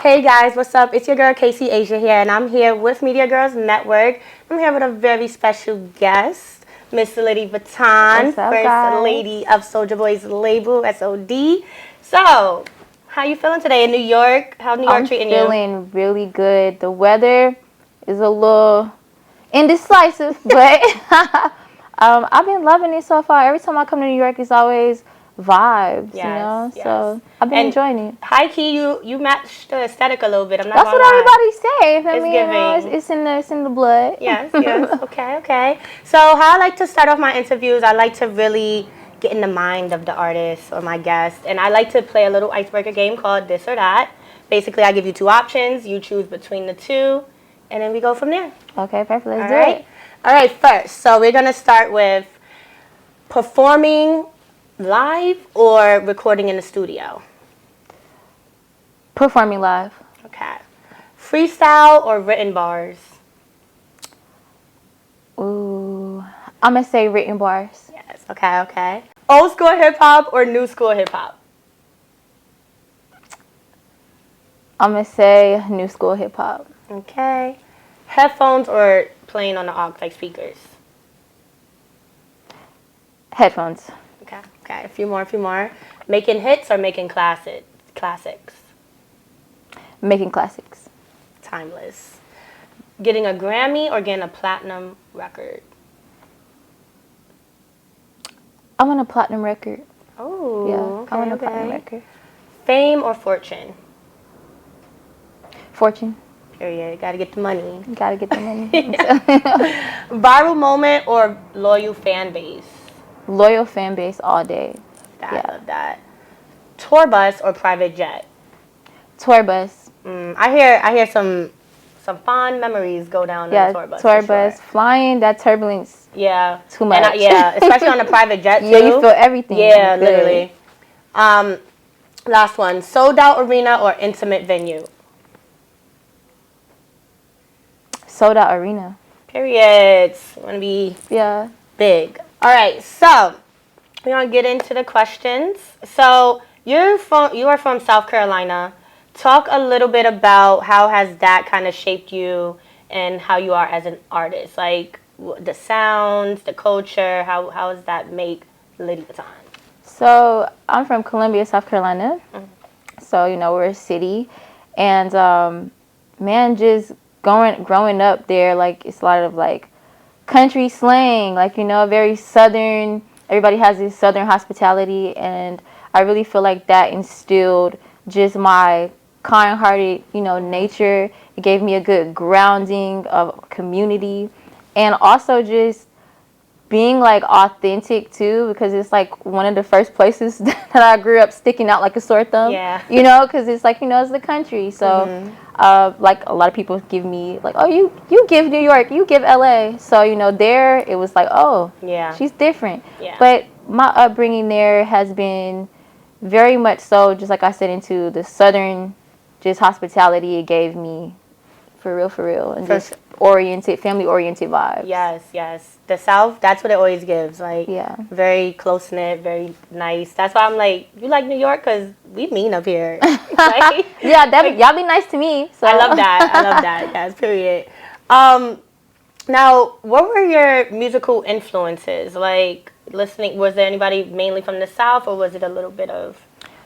Hey guys, what's up? It's your girl Casey Asia here, and I'm here with Media Girls Network. I'm here with a very special guest, Miss LITTY VUITTON, What's up, First guys? Lady of Soulja Boy's label, SOD. So, how you feeling today in New York? How's New York treating you? I'm feeling really good. The weather is a little indecisive, but I've been loving it so far. Every time I come to New York, it's always vibes, you know? Yes. So I've been enjoying it. High key, you matched the aesthetic a little bit. I'm not That's gonna what lie. everybody say. I mean, you know, giving. it's in the blood. Yes. Okay. So how I like to start off my interviews, I like to really get in the mind of the artist or my guest. And I like to play a little icebreaker game called This or That. Basically, I give you two options. You choose between the two, and then we go from there. Okay, perfect. Let's do it. All right, first. So we're going to start with performing live or recording in the studio? Performing live. Okay. Freestyle or written bars? Ooh, I'm going to say written bars. Yes, okay. Old school hip-hop or new school hip-hop? I'm going to say new school hip-hop. Okay. Headphones or playing on the aux, like speakers? Headphones. Okay. A few more. Making hits or making classics? Making classics. Timeless. Getting a Grammy or getting a platinum record? I want a platinum record. Oh, yeah. I want a platinum record. Fame or fortune? Fortune. Period. Gotta get the money. Gotta get the money. Viral moment or loyal fan base? Loyal fan base all day. I love that. Tour bus or private jet? Tour bus. I hear some fond memories go down on the tour bus. Tour bus. Flying, that turbulence. Yeah. Too much. And especially on a private jet too. Yeah, you feel everything. Yeah, literally. Last one. Sold out arena or intimate venue? Sold out arena. Period. Want to be big. All right, so we're gonna get into the questions. So you are from South Carolina. Talk a little bit about how has that kind of shaped you and how you are as an artist. Like the sounds, the culture. How does that make LITTY VUITTON? So I'm from Columbia, South Carolina. So you know we're a city, and man, just growing up there, like it's a lot of like country slang, like, you know, very southern. Everybody has this southern hospitality, and I really feel like that instilled just my kind-hearted, you know, nature. It gave me a good grounding of community, and also just being like authentic too, because it's like one of the first places that I grew up sticking out like a sore thumb. Yeah. You know, because it's like, you know, it's the country. So like a lot of people give me like, oh, you give New York, you give LA. So, you know, there it was like, oh, yeah, she's different. Yeah. But my upbringing there has been very much so, just like I said, into the southern just hospitality it gave me, for real, and just family-oriented vibes. Yes. The South, that's what it always gives. Like, very close-knit, very nice. That's why I'm like, you like New York? Because we mean up here. Like, y'all be nice to me. So. I love that. Yes, period. Now, what were your musical influences? Like, listening, was there anybody mainly from the South, or was it a little bit of...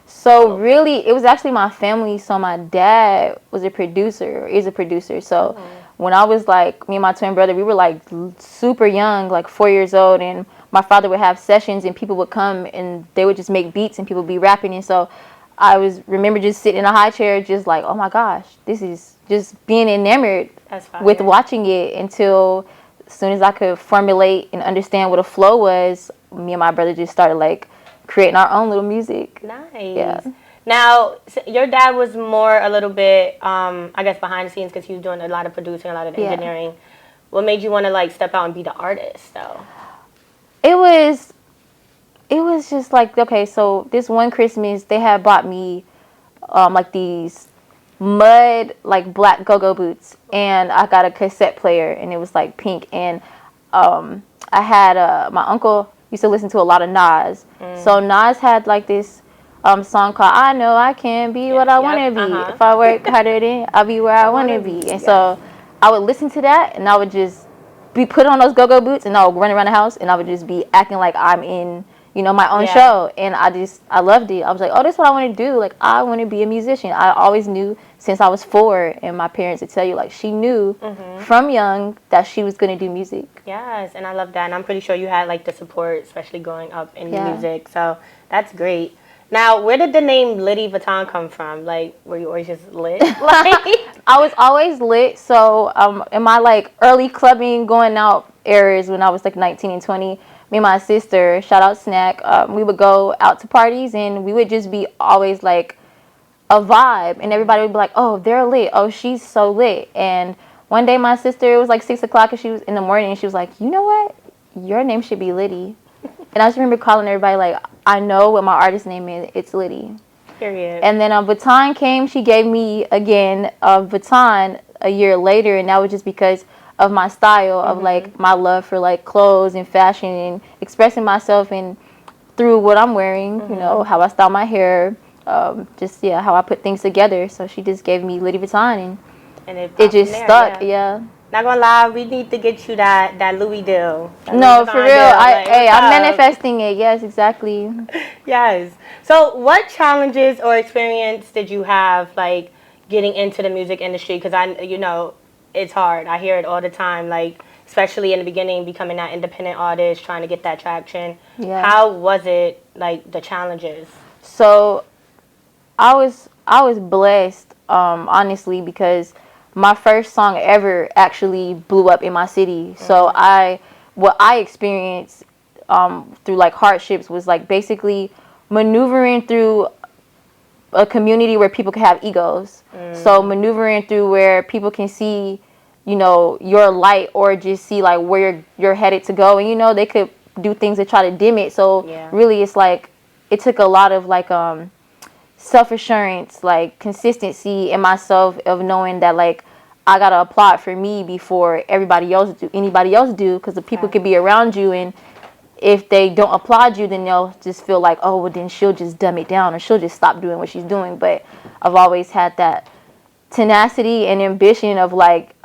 So really, it was actually my family. So my dad was a producer, is a producer. So when I was like, me and my twin brother, we were like super young, like 4 years old. And my father would have sessions and people would come and they would just make beats and people would be rapping. And so I remember just sitting in a high chair, just like, oh my gosh, this is just being enamored with watching it, until as soon as I could formulate and understand what a flow was, me and my brother just started like creating our own little music. Nice. Yeah. Now, your dad was more a little bit, I guess, behind the scenes because he was doing a lot of producing, a lot of engineering. What made you want to like step out and be the artist, though? It was just like, okay, so this one Christmas they had bought me like these mud like black go-go boots, and I got a cassette player, and it was like pink, and I had my uncle used to listen to a lot of Nas. So Nas had like this song called "I Know I Can Be What I Want to Be. If I work harder, then I'll be where I want to be." And so I would listen to that, and I would just be put on those go-go boots, and I would run around the house, and I would just be acting like I'm in, my own show. And I loved it. I was like, oh, this is what I want to do. Like, I want to be a musician. I always knew since I was 4, and my parents would tell you, like, she knew from young that she was going to do music. Yes, and I love that. And I'm pretty sure you had, like, the support, especially growing up in music. So that's great. Now, where did the name Litty VUITTON come from? Like, were you always just lit? I was always lit. So in my, like, early clubbing, going out eras when I was, like, 19 and 20, me and my sister, shout out Snack, we would go out to parties, and we would just be always, like, a vibe. And everybody would be like, oh, they're lit. Oh, she's so lit. And one day my sister, it was, like, 6 o'clock, and she was in the morning, and she was like, you know what? Your name should be Litty. And I just remember calling everybody, like, I know what my artist name is. It's Litty. Period. And then VUITTON came. She gave me, again, VUITTON a year later. And that was just because of my style, of, like, my love for, like, clothes and fashion and expressing myself and through what I'm wearing, you know, how I style my hair, just, how I put things together. So she just gave me Litty VUITTON. And it just stuck, Not gonna lie, we need to get you that Louis deal. No, for real. I'm manifesting it. Yes, exactly. Yes. So, what challenges or experience did you have, like, getting into the music industry? Because it's hard. I hear it all the time. Like, especially in the beginning, becoming that independent artist, trying to get that traction. Yeah. How was it? Like, the challenges? So, I was blessed, honestly, because my first song ever actually blew up in my city. So what I experienced through, like, hardships was, like, basically maneuvering through a community where people can have egos. So maneuvering through where people can see, your light, or just see, like, where you're headed to go. And, they could do things to try to dim it. So really, it's like, it took a lot of, like, self-assurance, like, consistency in myself, of knowing that, like, I gotta applaud for me before anybody else do, because the people could be around you, and if they don't applaud you, then they'll just feel like, oh, well, then she'll just dumb it down, or she'll just stop doing what she's doing. But I've always had that tenacity and ambition of, like,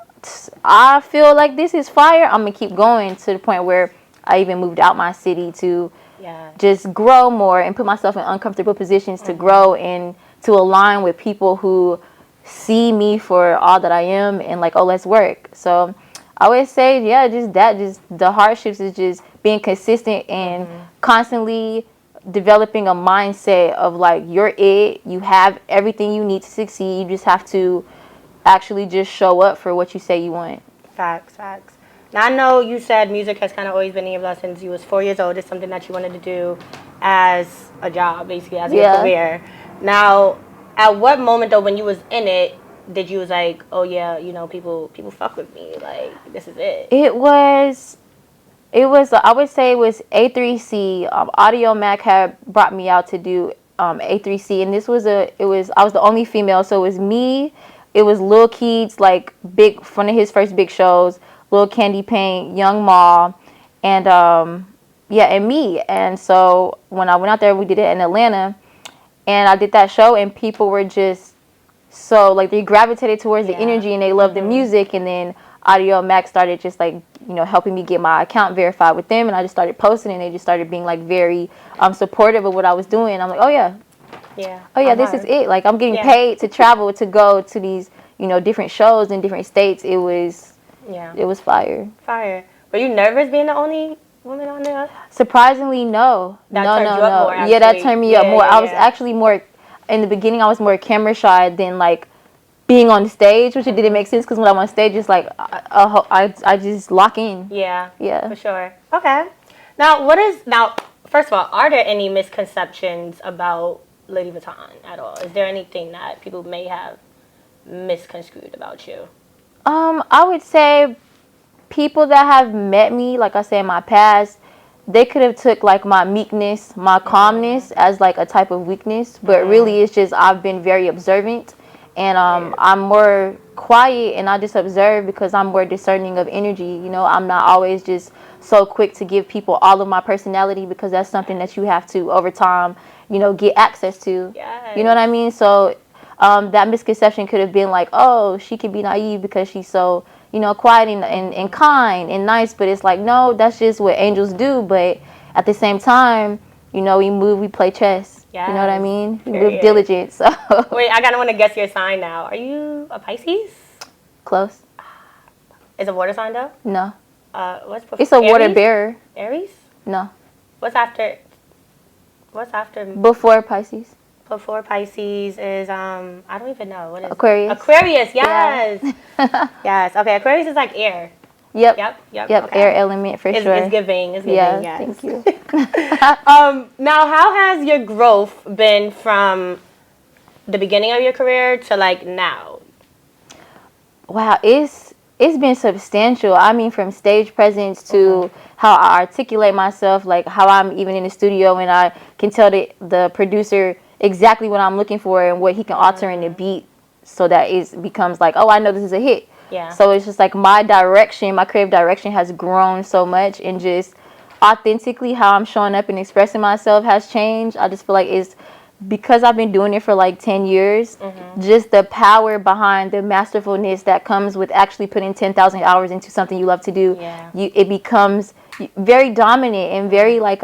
I feel like this is fire, I'm gonna keep going, to the point where I even moved out my city to just grow more and put myself in uncomfortable positions to grow and to align with people who see me for all that I am, and, like, oh, let's work. So I always say, just the hardships is just being consistent and constantly developing a mindset of, like, you're it, you have everything you need to succeed, you just have to actually just show up for what you say you want. Facts. Now, I know you said music has kind of always been in your blood since you was 4 years old. It's something that you wanted to do as a job, basically, as your career. Now, at what moment, though, when you was in it, did you was like, oh, yeah, people fuck with me, like, this is it? It was, I would say it was A3C. Audio Mac had brought me out to do A3C, and I was the only female, so it was me, it was Lil Keats, like, one of his first big shows, Lil Candy Paint, Young Ma, and and me. And so when I went out there, we did it in Atlanta, and I did that show, and people were just so, like, they gravitated towards the energy, and they loved the music. And then Audio Max started just, like, helping me get my account verified with them, and I just started posting, and they just started being, like, very supportive of what I was doing. I'm like, oh yeah, this is it. Like, I'm getting paid to travel, to go to these different shows in different states. It was fire. Were you nervous being the only woman on there? Surprisingly, no. That turned you up more, actually. Yeah, that turned me up more. I was actually more, in the beginning, I was more camera shy than, like, being on the stage, which it didn't make sense, because when I'm on stage, it's like, I just lock in. Yeah. For sure. Okay. Now, first of all, are there any misconceptions about Litty VUITTON at all? Is there anything that people may have misconstrued about you? I would say people that have met me, like I said, in my past, they could have took, like, my meekness, my calmness as, like, a type of weakness, but really it's just I've been very observant, and I'm more quiet, and I just observe because I'm more discerning of energy. I'm not always just so quick to give people all of my personality, because that's something that you have to, over time, get access to. Yes. You know what I mean? So that misconception could have been like, oh, she could be naive because she's so, quiet and kind and nice. But it's like, no, that's just what angels do. But at the same time, we move, we play chess. Yes. You know what I mean? We Period. move diligent. So wait, I gotta want to guess your sign now. Are you a Pisces? Close. Is it water sign though? No. What's before? It's a water bearer. Aries? No. What's after? Before Pisces? Before Pisces is I don't even know what is Aquarius. Aquarius, yes. Yeah. Yes. Okay, Aquarius is like air. Yep. Okay. Air element for sure. It's giving. Yeah, yes. thank you. Now, how has your growth been from the beginning of your career to like now? Wow, it's been substantial. I mean, from stage presence to how I articulate myself, like how I'm even in the studio and I can tell the producer exactly what I'm looking for and what he can alter in the beat so that it becomes like, oh, I know this is a hit. Yeah. So it's just like my creative direction has grown so much, and just authentically how I'm showing up and expressing myself has changed. I just feel like it's because I've been doing it for like 10 years, just the power behind the masterfulness that comes with actually putting 10,000 hours into something you love to do. Yeah. It becomes very dominant and very like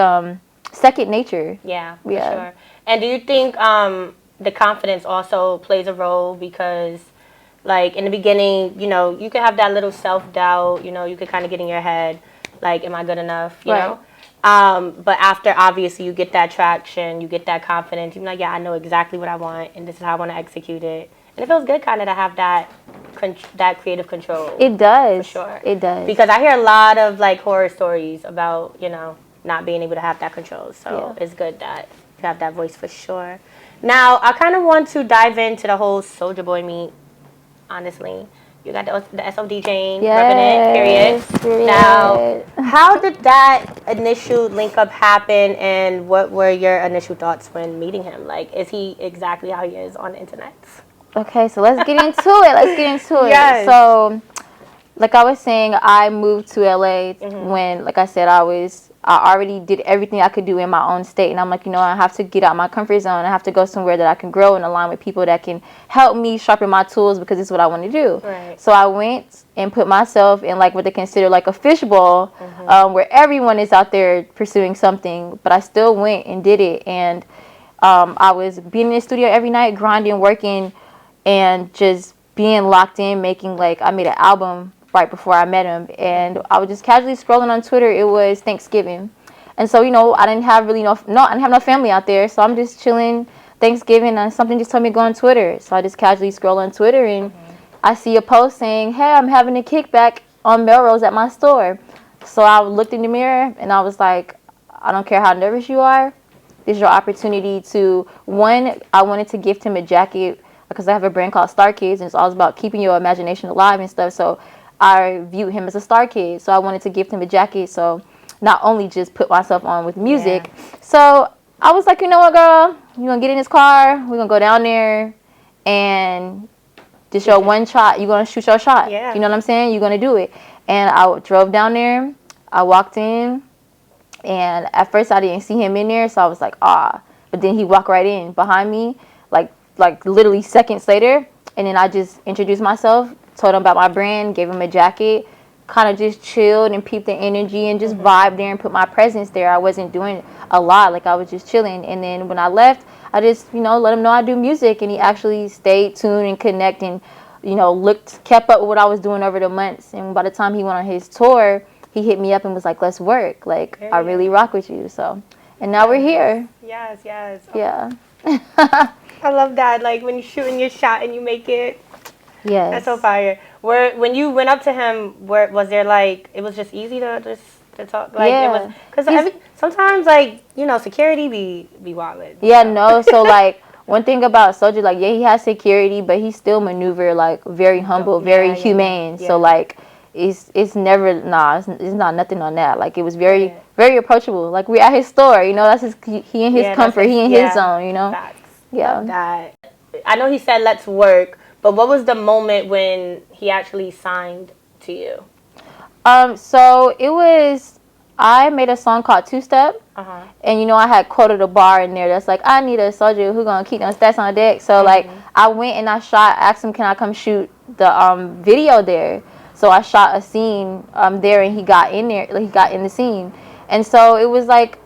second nature. Yeah, for sure. And do you think the confidence also plays a role? Because like in the beginning, you could have that little self-doubt, you could kind of get in your head, like, am I good enough, you know? But after, obviously, you get that traction, you get that confidence, you're like, yeah, I know exactly what I want, and this is how I want to execute it. And it feels good kind of to have that creative control. It does. For sure. It does. Because I hear a lot of, like, horror stories about, not being able to have that control. So it's good that you have that voice for sure. Now, I kind of want to dive into the whole Soulja Boy meet. Honestly, you got the SOD chain, repping it, period. Now, how did that initial link up happen, and what were your initial thoughts when meeting him? Like, is he exactly how he is on the internet? Okay, so let's get into it. Yes. So, like I was saying, I moved to LA when, like I said, I already did everything I could do in my own state. And I'm like, I have to get out my comfort zone. I have to go somewhere that I can grow and align with people that can help me sharpen my tools, because it's what I want to do. Right. So I went and put myself in like what they consider like a fishbowl, where everyone is out there pursuing something. But I still went and did it. And I was being in the studio every night, grinding, working, and just being locked in, making I made an album right before I met him, and I was just casually scrolling on Twitter. It was Thanksgiving, and so I didn't have no family out there, so I'm just chilling Thanksgiving, and something just told me to go on Twitter. So I just casually scroll on Twitter, and I see a post saying, "Hey, I'm having a kickback on Melrose at my store." So I looked in the mirror and I was like, I don't care how nervous you are, this is your opportunity to, one, I wanted to gift him a jacket because I have a brand called Star Kids, and it's all about keeping your imagination alive and stuff. So I viewed him as a star kid, so I wanted to gift him a jacket, so not only just put myself on with music. So I was like, you know what, girl, you're going to get in this car, we're going to go down there, and just your one shot, you're going to shoot your shot. Yeah. You know what I'm saying? You're going to do it. And I drove down there, I walked in, and at first I didn't see him in there, so I was like, but then he walked right in behind me, like literally seconds later, and then I just introduced myself, told him about my brand, gave him a jacket, kind of just chilled and peeped the energy and just vibed there and put my presence there. I wasn't doing a lot, I was just chilling. And then when I left, I just, let him know I do music, and he actually stayed tuned and connected and, kept up with what I was doing over the months. And by the time he went on his tour, he hit me up and was like, let's work. I really rock with you. So, and now we're here. Yes. Yeah. I love that. Like when you're shooting your shot and you make it. Yes. That's so fire. When you went up to him, was there it was just easy to talk? It was, because sometimes security be wild. Yeah, no. So one thing about Soulja, he has security, but he still maneuver very humble, very humane. Yeah. So it's never it's not nothing on that. It was very very approachable. We're at his store, that's he in his comfort, he in his zone, Facts. Yeah. Love that. I know he said let's work. But what was the moment when he actually signed to you? So it was I made a song called Two Step. And you know, I had quoted a bar in there that's like, I need a soldier who gonna keep them stats on deck. So like, I went and I asked him, can I come shoot the video there? So I shot a scene there, and he got in there, like, he got in the scene. And so it was like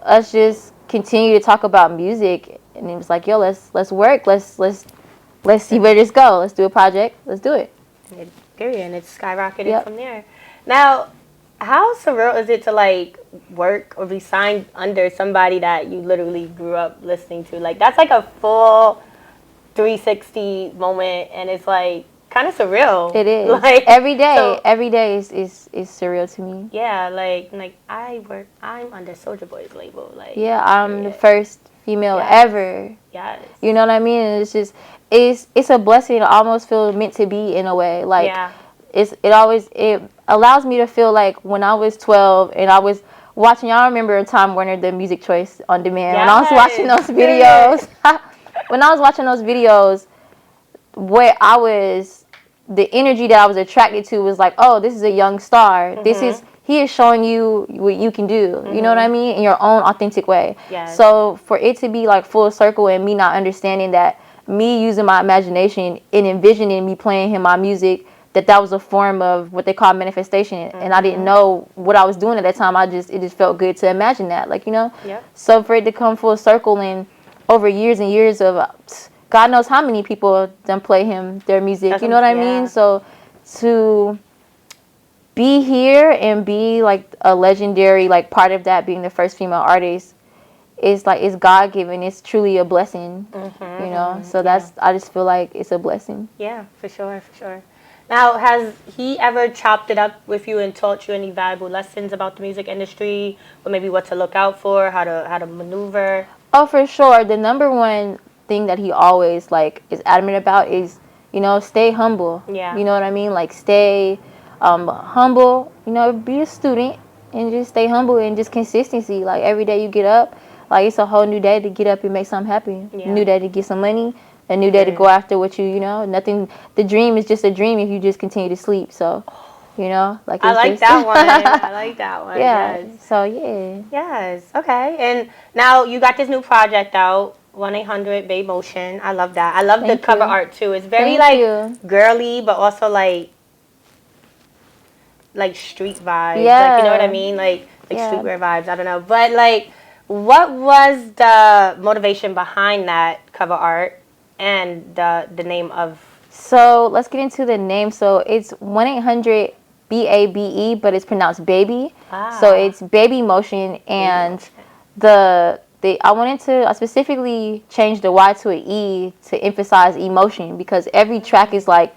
us just continue to talk about music, and it was like, yo, let's work, let's see where this go. Let's do a project. Let's do it. Period. And it's skyrocketed from there. Now, how surreal is it to like work or be signed under somebody that you literally grew up listening to? Like, that's like a full 360 moment, and it's like kind of surreal. It is. Like every day is surreal to me. Yeah, like I'm under Soulja Boy's label. Like, yeah, I'm the first female ever. Yes. You know what I mean? And it's just it's a blessing. I almost feel meant to be in a way. Like it allows me to feel like when I was 12 and I was watching, y'all remember Time Warner, the Music Choice on Demand. When I was watching those videos, when I was watching those videos, where I was, the energy that I was attracted to was like, oh, this is a young star. He is showing you what you can do. You know what I mean? In your own authentic way. Yes. So for it to be like full circle and me not understanding that, me using my imagination and envisioning me playing him my music, that was a form of what they call manifestation. And I didn't know what I was doing at that time. It just felt good to imagine that, like, you know? Yep. So for it to come full circle and over years and years of God knows how many people done play him their music. You know what I mean? So to be here and be like a legendary, like part of that, being the first female artist, is like, it's God given. It's truly a blessing. You know? So I just feel like it's a blessing. Yeah, for sure, for sure. Now, has he ever chopped it up with you and taught you any valuable lessons about the music industry, or maybe what to look out for, how to maneuver? Oh, for sure. The number one thing that he always like is adamant about is, you know, stay humble. Yeah. You know what I mean? Like, stay humble. You know, be a student and just stay humble, and just consistency. Like, every day you get up, like, it's a whole new day to get up and make something happen. Yeah. New day to get some money. A new day to go after what you know. Nothing. The dream is just a dream if you just continue to sleep. So, you know, like, I like that one. I like that one. Yeah. Yes. So yeah. Yes. Okay. And now you got this new project out, 1-800 Motion. I love that. I love the cover art too. It's very girly, but also like street vibes. Yeah. Like, you know what I mean? Like streetwear vibes. I don't know. But like, what was the motivation behind that cover art? And the name of... So let's get into the name. So it's 1-800 BABE, but it's pronounced baby. So it's Baby Motion, and I specifically changed the Y to an E to emphasize emotion, because every track is like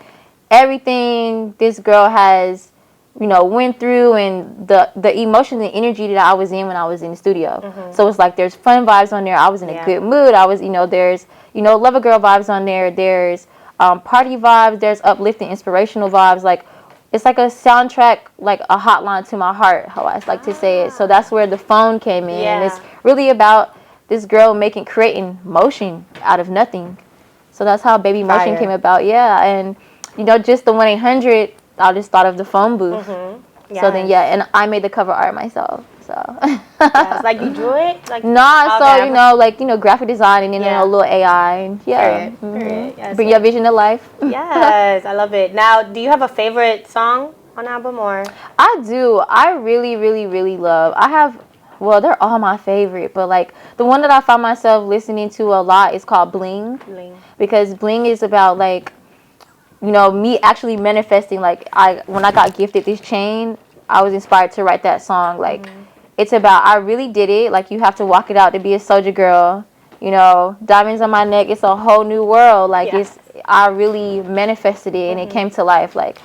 everything this girl has, you know, went through, and the emotion and energy that I was in when I was in the studio. So it's like there's fun vibes on there. I was in a good mood. I was, you know, there's, you know, lover girl vibes on there. There's party vibes. There's uplifting, inspirational vibes. Like, it's like a soundtrack, like a hotline to my heart, how I like to say it. So that's where the phone came in. And it's really about this girl creating motion out of nothing. So that's how Baby Motion came about. Yeah, and, you know, just the 1-800, I just thought of the phone booth. So then, and I made the cover art myself. So like, you drew it? Like, so you know, graphic design, and then a little AI, and Period. Yes, bring your vision to life. Yes, I love it. Now, do you have a favorite song on the album, or? I do. I really, really, really love. They're all my favorite, but like the one that I find myself listening to a lot is called Bling. Because Bling is about, like, you know, me actually manifesting. Like, when I got gifted this chain, I was inspired to write that song. Like, it's about, I really did it. Like, you have to walk it out to be a Soulja girl. You know, diamonds on my neck. It's a whole new world. Like, I really manifested it, and it came to life. Like,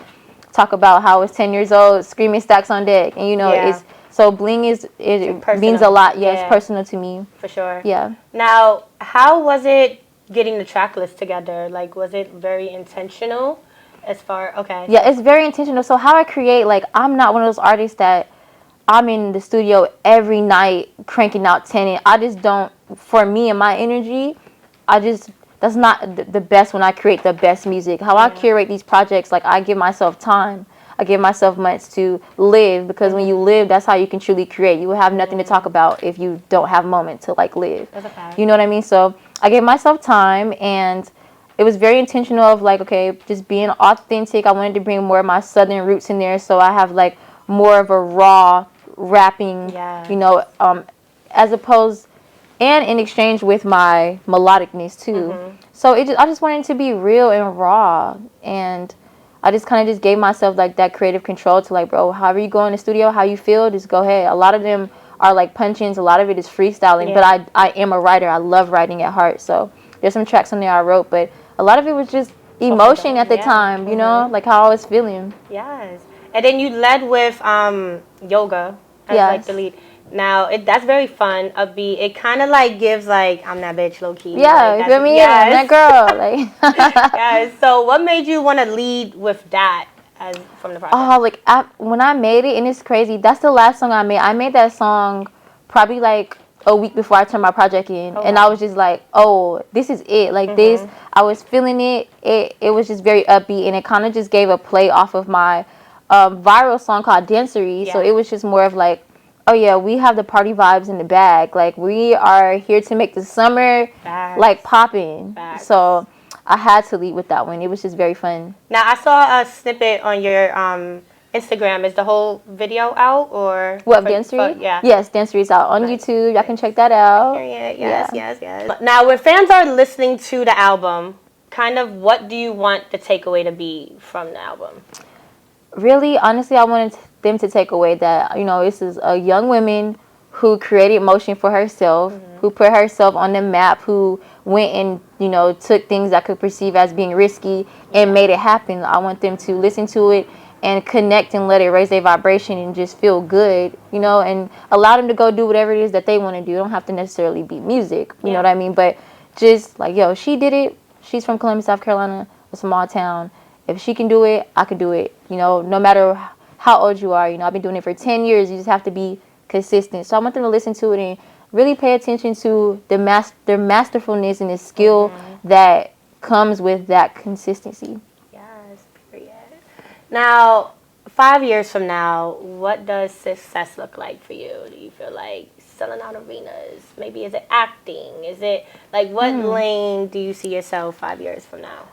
talk about how I was 10 years old, screaming stacks on deck, and you know, so Bling it means a lot. Yeah, it's personal to me. For sure. Yeah. Now, how was it getting the track list together? Like, was it very intentional as far... Okay. Yeah, it's very intentional. So how I create, like, I'm not one of those artists that I'm in the studio every night cranking out 10. And I just don't, for me and my energy, that's not the best when I create the best music. How I curate these projects, like, I give myself time. I give myself months to live, because when you live, that's how you can truly create. You will have nothing to talk about if you don't have moment to like live. That's a fact. You know what I mean? So I gave myself time, and it was very intentional of like, okay, just being authentic. I wanted to bring more of my southern roots in there, so I have like more of a raw rapping, Yeah. you know, as opposed, and in exchange with my melodicness too. So I just wanted to be real and raw, and I just kind of just gave myself like that creative control to like, bro, however you go in the studio, how you feel, just go ahead. A lot of them are like punch-ins, a lot of it is freestyling, but I am a writer. I love writing at heart. So there's some tracks on there I wrote, but a lot of it was just emotion at the time, you know, like how I was feeling. Yes. And then you led with yoga as like the lead. Now that's very fun, upbeat. It kind of like gives like I'm that bitch low key. Yeah, like, you feel me? Yes. I'm that girl. Like Yes. So what made you want to lead with that as from the project? Oh, like when I made it, and it's crazy. That's the last song I made. I made that song probably like a week before I turned my project in, and I was just like, oh, this is it. Like this, I was feeling it. It was just very upbeat, and it kind of just gave a play off of my viral song called Dancery. So it was just more of like, oh yeah, we have the party vibes in the bag. Like we are here to make the summer like popping. So I had to lead with that one. It was just very fun. Now I saw a snippet on your Instagram. Is the whole video out or what, Dancery? Yeah. Yes, Dancery is out on YouTube. Y'all can check that out. Yes. Now, when fans are listening to the album, kind of what do you want the takeaway to be from the album? Really, honestly, I wanted them to take away that, you know, this is a young woman who created motion for herself, who put herself on the map, who went and, you know, took things that could perceive as being risky and made it happen. I want them to listen to it and connect and let it raise their vibration and just feel good, you know, and allow them to go do whatever it is that they want to do. It don't have to necessarily be music, you know what I mean? But just like, yo, she did it. She's from Columbia, South Carolina, a small town. If she can do it, I can do it. You know, no matter how old you are, you know, I've been doing it for 10 years. You just have to be consistent. So I want them to listen to it and really pay attention to their masterfulness and the skill that comes with that consistency. Yes, period. Now, 5 years from now, what does success look like for you? Do you feel like selling out arenas? Maybe is it acting? Is it like what lane do you see yourself 5 years from now?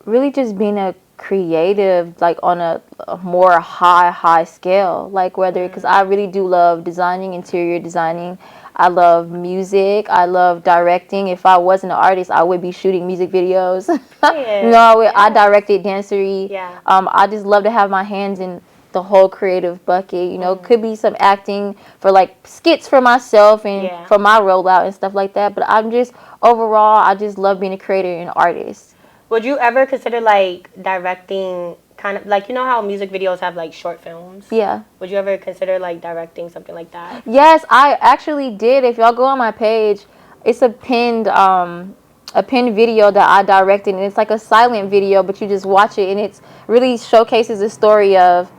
Really just being a creative, like on a more high scale, like whether, because I really do love designing, interior designing. I love music. I love directing. If I wasn't an artist, I would be shooting music videos. You know, I directed Dancery. I just love to have my hands in the whole creative bucket. You know, could be some acting for like skits for myself and for my rollout and stuff like that. But I'm just overall, I just love being a creator and artist. Would you ever consider like directing, kind of like, you know how music videos have like short films? Yeah. Would you ever consider like directing something like that? Yes, I actually did. If y'all go on my page, it's a pinned video that I directed, and it's like a silent video, but you just watch it, and it really showcases the story of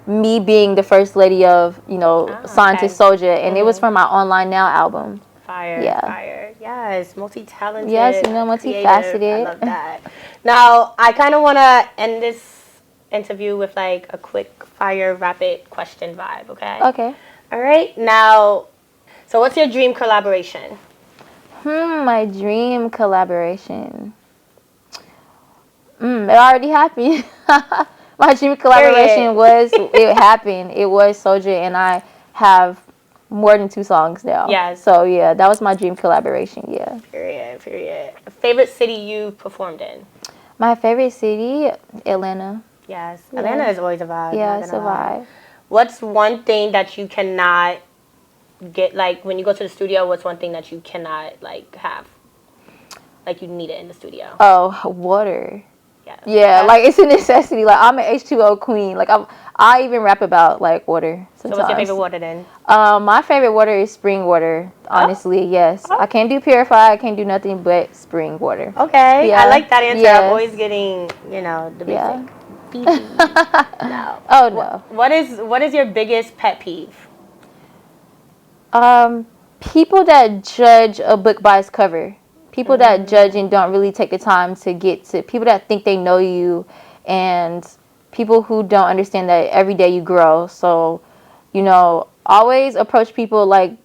me being the first lady of, you know, signed to Soulja, and it was from my Online Now album. Fire. Yes, multi-talented. Yes, you know, multifaceted. Creative. I love that. Now, I kind of want to end this interview with like a quick fire rapid question vibe, okay? Okay. All right. Now, so what's your dream collaboration? My dream collaboration. It already happened. My dream collaboration it happened. It was Soulja, and I have more than 2 songs now. Yes. So yeah, that was my dream collaboration. Yeah. Period. Favorite city you performed in? My favorite city, Atlanta. Yes. Atlanta is always a vibe. Yeah, it's a vibe. What's one thing that you cannot get, like when you go to the studio, what's one thing that you cannot like have? Like you need it in the studio? Oh, water. Yeah, like it's a necessity. Like I'm an H2O queen. Like I even rap about like water sometimes. So what's your favorite water then? My favorite water is spring water. Honestly, yes. I can't do purified. I can't do nothing but spring water. Okay, I like that answer. I'm always getting, you know, the basic. No. Oh no. What is your biggest pet peeve? People that judge a book by its cover. People that judge and don't really take the time to get to people that think they know you and people who don't understand that every day you grow. So, you know, always approach people like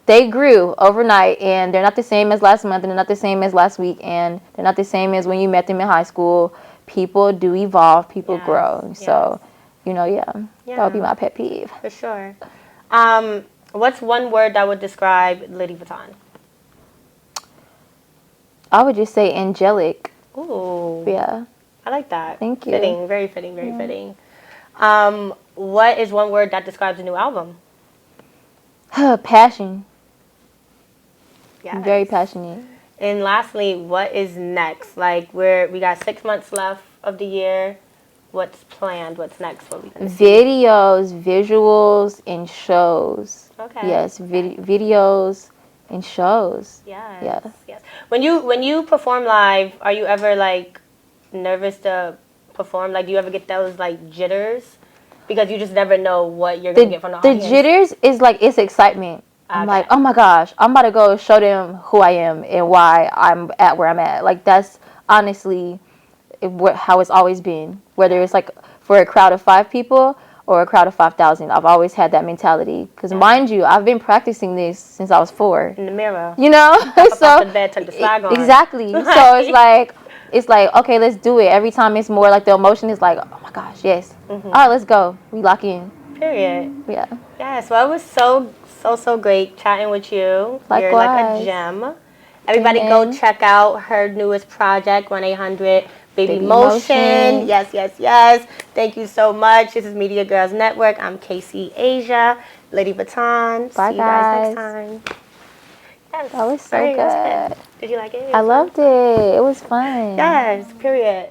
they grew overnight, and they're not the same as last month, and they're not the same as last week, and they're not the same as when you met them in high school. People do evolve, people grow. So, you know, that would be my pet peeve. For sure. What's one word that would describe Litty Vuitton? I would just say angelic. Ooh. Yeah. I like that. Thank you. Fitting, very fitting, very fitting. What is one word that describes the new album? Passion. Yes. Very passionate. And lastly, what is next? Like we got 6 months left of the year. What's planned? What's next? What we gonna see? Videos, visuals, and shows. Okay. Yes, videos and shows. Yes. Yeah. Yes. When you perform live, are you ever like nervous to perform? Like, do you ever get those like jitters? Because you just never know what you're gonna get from the audience. The jitters is like, it's excitement. I'm like, oh my gosh, I'm about to go show them who I am and why I'm at where I'm at. Like, that's honestly how it's always been. Whether it's like for a crowd of 5 people or a crowd of 5,000, I've always had that mentality. Because mind you, I've been practicing this since I was 4. In the mirror. You know, so off the bed, took the swag on. Exactly. So it's like okay, let's do it. Every time it's more like the emotion is like, oh my gosh, yes. All right, let's go. We lock in. Period. Yeah. Yes. Well, it was so great chatting with you. Likewise. You're like a gem. Everybody go check out her newest project, 1-800 Baby Motion. Yes, yes, yes. Thank you so much. This is Media Girls Network. I'm Casey Asia, Litty Vuitton. Bye, See you guys next time. Yes. That was so good. Did you like it? I loved it. It was fun. Yes, period.